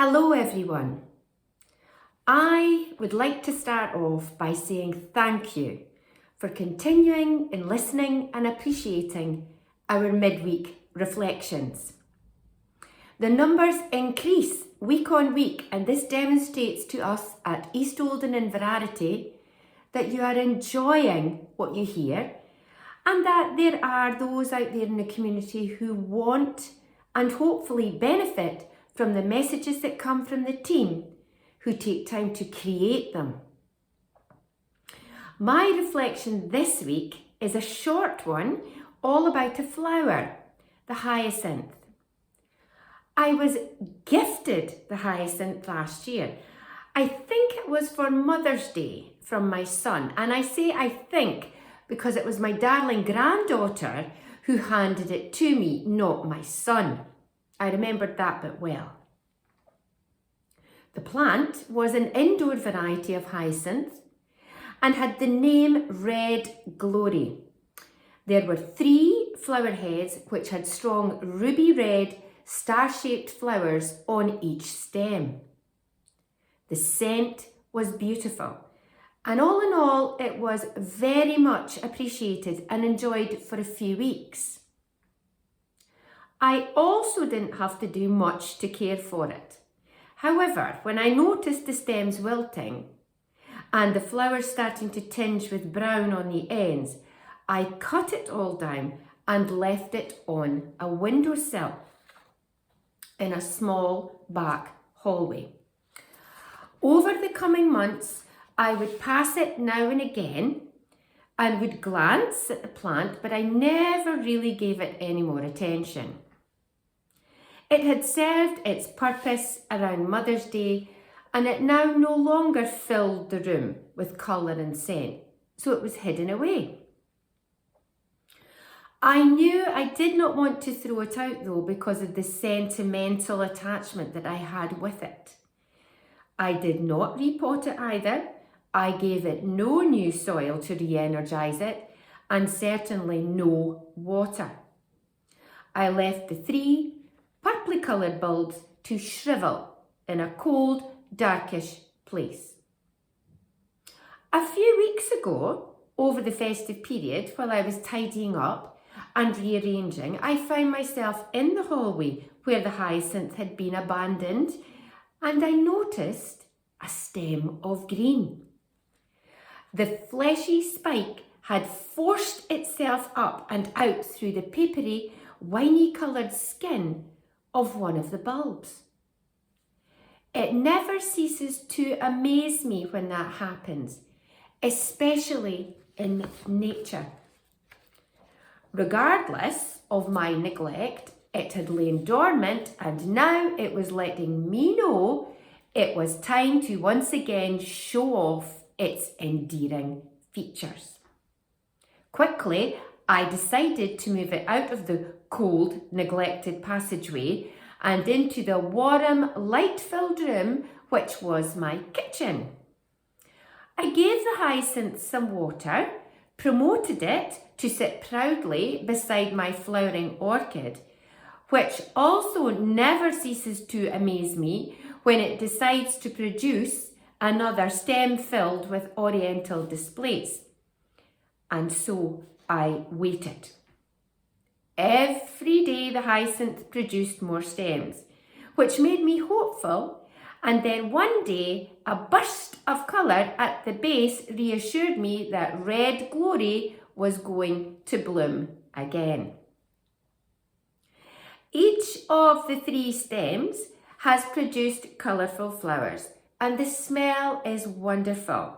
Hello everyone. I would like to start off by saying thank you for continuing in listening and appreciating our midweek reflections. The numbers increase week on week, and this demonstrates to us at East Oldham Inverarity that you are enjoying what you hear and that there are those out there in the community who want and hopefully benefit from the messages that come from the team who take time to create them. My reflection this week is a short one all about a flower, the hyacinth. I was gifted the hyacinth last year. I think it was for Mother's Day from my son, and I say I think because it was my darling granddaughter who handed it to me, not my son. I remembered that bit well. The plant was an indoor variety of hyacinth and had the name Red Glory. There were 3 flower heads which had strong ruby red star-shaped flowers on each stem. The scent was beautiful, and all in all it was very much appreciated and enjoyed for a few weeks. I also didn't have to do much to care for it. However, when I noticed the stems wilting and the flowers starting to tinge with brown on the ends, I cut it all down and left it on a windowsill in a small back hallway. Over the coming months, I would pass it now and again and would glance at the plant, but I never really gave it any more attention. It had served its purpose around Mother's Day, and it now no longer filled the room with colour and scent, so it was hidden away. I knew I did not want to throw it out though because of the sentimental attachment that I had with it. I did not repot it either. I gave it no new soil to re-energise it, and certainly no water. I left the 3 purply coloured bulbs to shrivel in a cold, darkish place. A few weeks ago, over the festive period, while I was tidying up and rearranging, I found myself in the hallway where the hyacinth had been abandoned, and I noticed a stem of green. The fleshy spike had forced itself up and out through the papery, winey coloured skin of one of the bulbs. It never ceases to amaze me when that happens, especially in nature. Regardless of my neglect, it had lain dormant, and now it was letting me know it was time to once again show off its endearing features. Quickly, I decided to move it out of the cold, neglected passageway and into the warm, light-filled room, which was my kitchen. I gave the hyacinth some water, promoted it to sit proudly beside my flowering orchid, which also never ceases to amaze me when it decides to produce another stem filled with oriental displays. And so I waited. Every day the hyacinth produced more stems, which made me hopeful, and then one day a burst of colour at the base reassured me that Red Glory was going to bloom again. Each of the 3 stems has produced colourful flowers, and the smell is wonderful.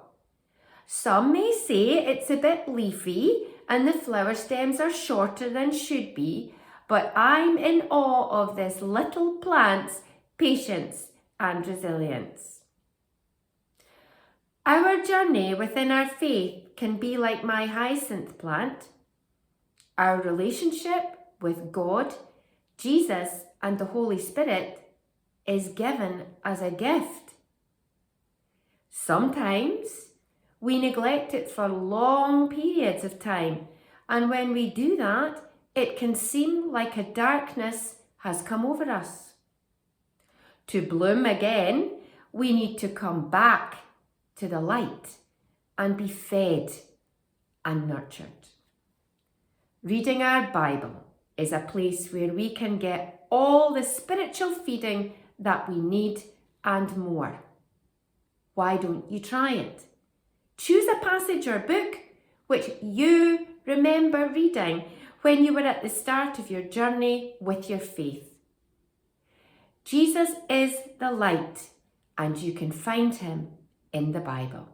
Some may say it's a bit leafy and the flower stems are shorter than should be, but I'm in awe of this little plant's patience and resilience. Our journey within our faith can be like my hyacinth plant. Our relationship with God, Jesus, and the Holy Spirit is given as a gift. Sometimes we neglect it for long periods of time, and when we do that, it can seem like a darkness has come over us. To bloom again, we need to come back to the light and be fed and nurtured. Reading our Bible is a place where we can get all the spiritual feeding that we need and more. Why don't you try it? Choose a passage or book which you remember reading when you were at the start of your journey with your faith. Jesus is the light, and you can find him in the Bible.